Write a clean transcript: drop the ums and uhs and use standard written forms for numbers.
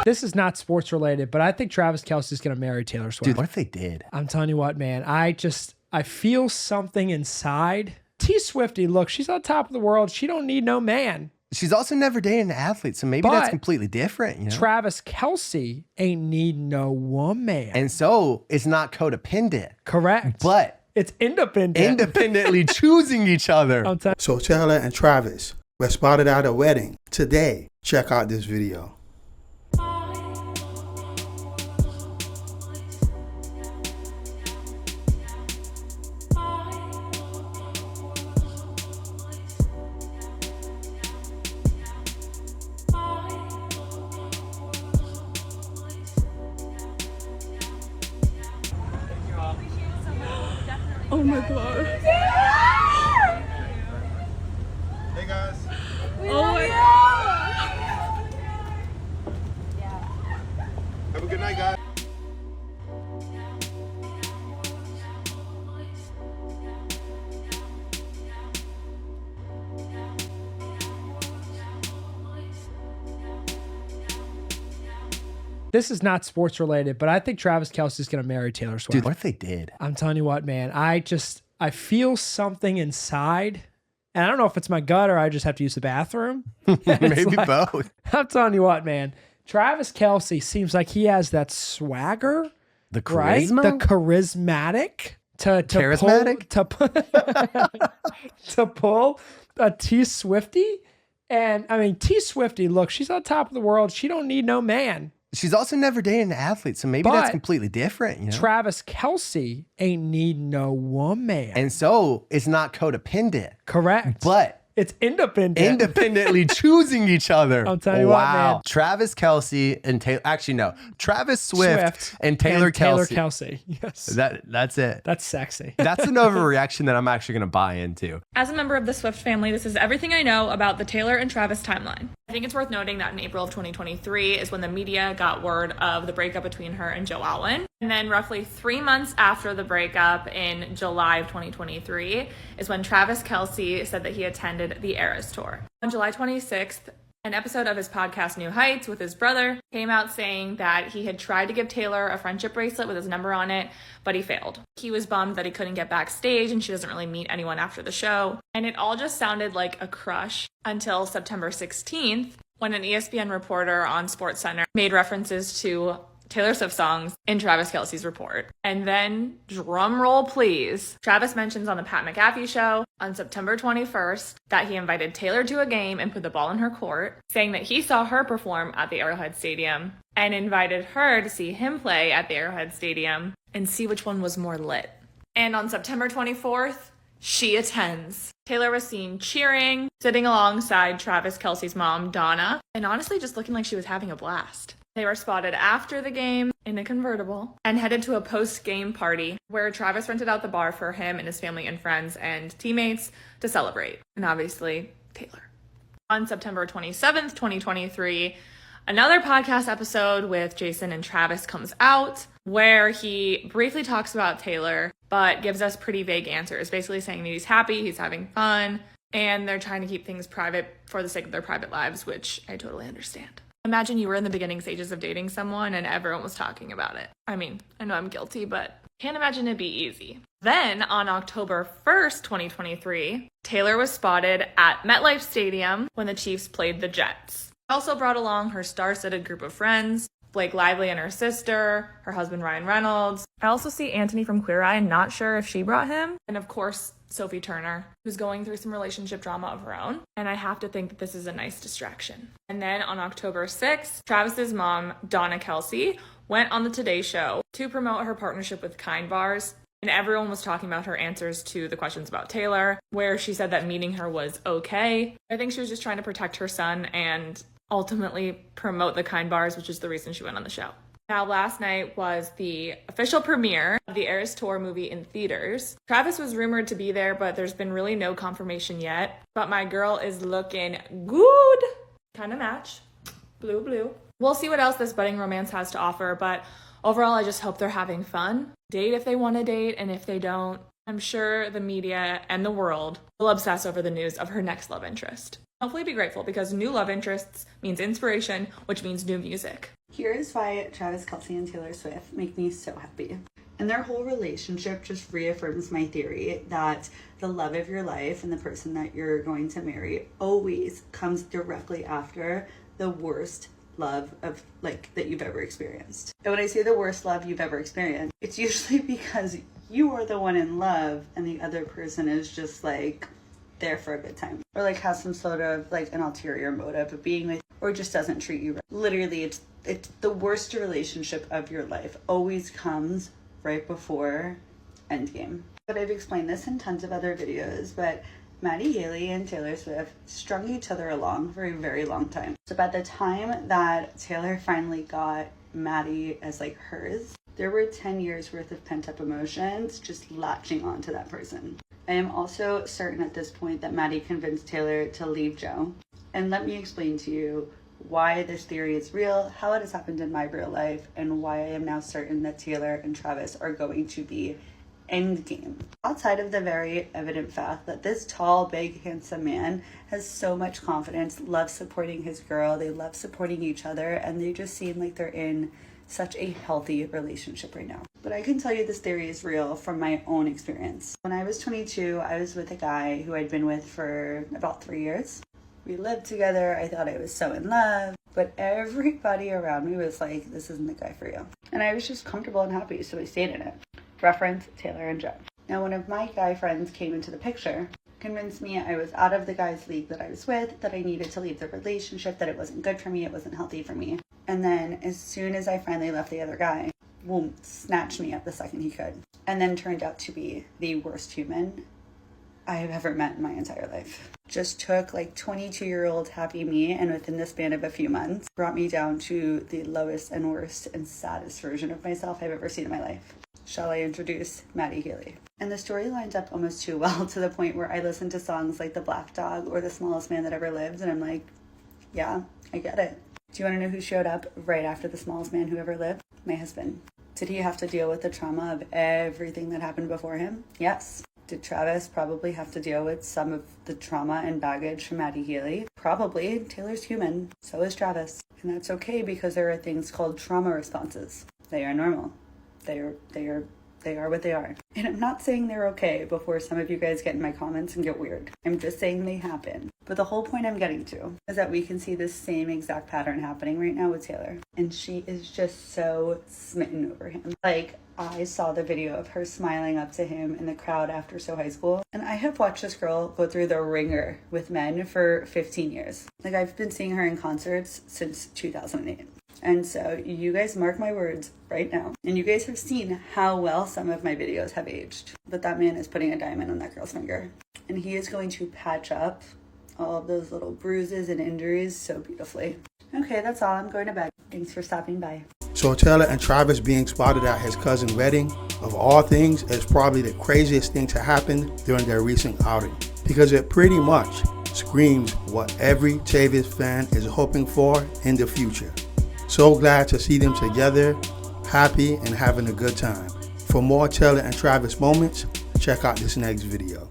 This is not sports related, but I think Travis Kelce is going to marry Taylor Swift. Dude, what if they did? I'm telling you what, man. I feel something inside. T Swifty, look, she's on top of the world. She don't need no man. She's also never dated an athlete, so maybe that's completely different. You know? Travis Kelce ain't need no woman. And so it's not codependent. Correct. But it's independent. Independently choosing each other. So Taylor and Travis were spotted at a wedding today. Check out this video. Oh my god. Hey guys. Oh my god. Have a good night, guys. This is not sports related, but I think Travis Kelce is going to marry Taylor Swift. Dude, what if they did? I'm telling you what, man. I feel something inside. And I don't know if it's my gut or I just have to use the bathroom. Maybe both. I'm telling you what, man. Travis Kelce seems like he has that swagger. The charisma? Right? The charismatic. Charismatic? To pull a T Swifty. And I mean, T Swifty, look, she's on top of the world. She don't need no man. She's also never dated an athlete, so maybe that's completely different. You know? Travis Kelce ain't need no woman. And so it's not codependent. Correct. But it's independent. Independently choosing each other. I'm telling you what, man. Travis Kelce and Taylor. Actually, no. Travis Swift and Taylor Kelce. Taylor Kelce. Yes. That's it. That's sexy. That's an overreaction that I'm actually going to buy into. As a member of the Swift family, this is everything I know about the Taylor and Travis timeline. I think it's worth noting that in April of 2023 is when the media got word of the breakup between her and Joe Alwyn. And then roughly 3 months after the breakup in July of 2023 is when Travis Kelce said that he attended the Eras Tour. On July 26th, an episode of his podcast New Heights with his brother came out saying that he had tried to give Taylor a friendship bracelet with his number on it, but he failed. He was bummed that he couldn't get backstage and she doesn't really meet anyone after the show. And it all just sounded like a crush until September 16th, when an ESPN reporter on SportsCenter made references to Taylor Swift songs in Travis Kelce's report. And then, drum roll please, Travis mentions on the Pat McAfee show on September 21st that he invited Taylor to a game and put the ball in her court, saying that he saw her perform at the Arrowhead Stadium and invited her to see him play at the Arrowhead Stadium and see which one was more lit. And on September 24th, she attends. Taylor was seen cheering, sitting alongside Travis Kelce's mom, Donna, and honestly just looking like she was having a blast. They were spotted after the game in a convertible and headed to a post-game party where Travis rented out the bar for him and his family and friends and teammates to celebrate. And obviously, Taylor. On September 27th, 2023, another podcast episode with Jason and Travis comes out where he briefly talks about Taylor, but gives us pretty vague answers, basically saying that he's happy, he's having fun, and they're trying to keep things private for the sake of their private lives, which I totally understand. Imagine you were in the beginning stages of dating someone and everyone was talking about it. I mean, I know I'm guilty, but can't imagine it'd be easy. Then on October 1st, 2023, Taylor was spotted at MetLife Stadium when the Chiefs played the Jets. She also brought along her star-studded group of friends, Blake Lively and her sister, her husband Ryan Reynolds. I also see Anthony from Queer Eye, not sure if she brought him. And of course, Sophie Turner, who's going through some relationship drama of her own. And I have to think that this is a nice distraction. And then on October 6th, Travis's mom, Donna Kelce, went on the Today Show to promote her partnership with Kind Bars. And everyone was talking about her answers to the questions about Taylor, where she said that meeting her was okay. I think she was just trying to protect her son and ultimately promote the Kind Bars, which is the reason she went on the show. Now, last night was the official premiere of the Eras Tour movie in theaters. Travis was rumored to be there, but there's been really no confirmation yet. But my girl is looking good. Kind of match. Blue, blue. We'll see what else this budding romance has to offer, but overall, I just hope they're having fun. Date if they want to date, and if they don't, I'm sure the media and the world will obsess over the news of her next love interest. Hopefully be grateful, because new love interests means inspiration, which means new music. Here is why Travis Kelce and Taylor Swift make me so happy. And their whole relationship just reaffirms my theory that the love of your life and the person that you're going to marry always comes directly after the worst love of that you've ever experienced. And when I say the worst love you've ever experienced, it's usually because you are the one in love and the other person is just there for a good time, or has some sort of an ulterior motive of being with, or just doesn't treat you right. Literally, it's the worst relationship of your life always comes right before endgame. But I've explained this in tons of other videos, but Maddie Haley and Taylor Swift strung each other along for a very long time. So by the time that Taylor finally got Maddie as hers, there were 10 years worth of pent-up emotions just latching onto that person. I am also certain at this point that Maddie convinced Taylor to leave Joe. And let me explain to you why this theory is real, how it has happened in my real life, and why I am now certain that Taylor and Travis are going to be endgame. Outside of the very evident fact that this tall, big, handsome man has so much confidence, loves supporting his girl, they love supporting each other, and they just seem like they're in such a healthy relationship right now. But I can tell you this theory is real from my own experience. When I was 22, I was with a guy who I'd been with for about 3 years. We lived together. I thought I was so in love, but everybody around me was like, this isn't the guy for you. And I was just comfortable and happy, so I stayed in it. Reference Taylor and Joe. Now, one of my guy friends came into the picture, convinced me I was out of the guy's league that I was with, that I needed to leave the relationship, that it wasn't good for me, it wasn't healthy for me. And then as soon as I finally left the other guy, boom, snatched me up the second he could. And then turned out to be the worst human I have ever met in my entire life. Just took 22-year-old happy me, and within the span of a few months, brought me down to the lowest and worst and saddest version of myself I've ever seen in my life. Shall I introduce Maddie Haley? And the story lines up almost too well, to the point where I listen to songs like The Black Dog or The Smallest Man That Ever Lived, and I'm like, yeah, I get it. Do you want to know who showed up right after The Smallest Man Who Ever Lived? My husband. Did he have to deal with the trauma of everything that happened before him? Yes. Did Travis probably have to deal with some of the trauma and baggage from Maddie Haley? Probably. Taylor's human. So is Travis. And that's okay, because there are things called trauma responses. They are normal. They are what they are. And I'm not saying they're okay before some of you guys get in my comments and get weird. I'm just saying they happen. But the whole point I'm getting to is that we can see this same exact pattern happening right now with Taylor. And she is just so smitten over him. I saw the video of her smiling up to him in the crowd after So High School. And I have watched this girl go through the ringer with men for 15 years. I've been seeing her in concerts since 2008. And so you guys mark my words right now. And you guys have seen how well some of my videos have aged. But that man is putting a diamond on that girl's finger. And he is going to patch up all of those little bruises and injuries so beautifully. Okay, that's all. I'm going to bed. Thanks for stopping by. So Taylor and Travis being spotted at his cousin's wedding, of all things, is probably the craziest thing to happen during their recent outing, because it pretty much screams what every Travis fan is hoping for in the future. So glad to see them together, happy and having a good time. For more Taylor and Travis moments, check out this next video.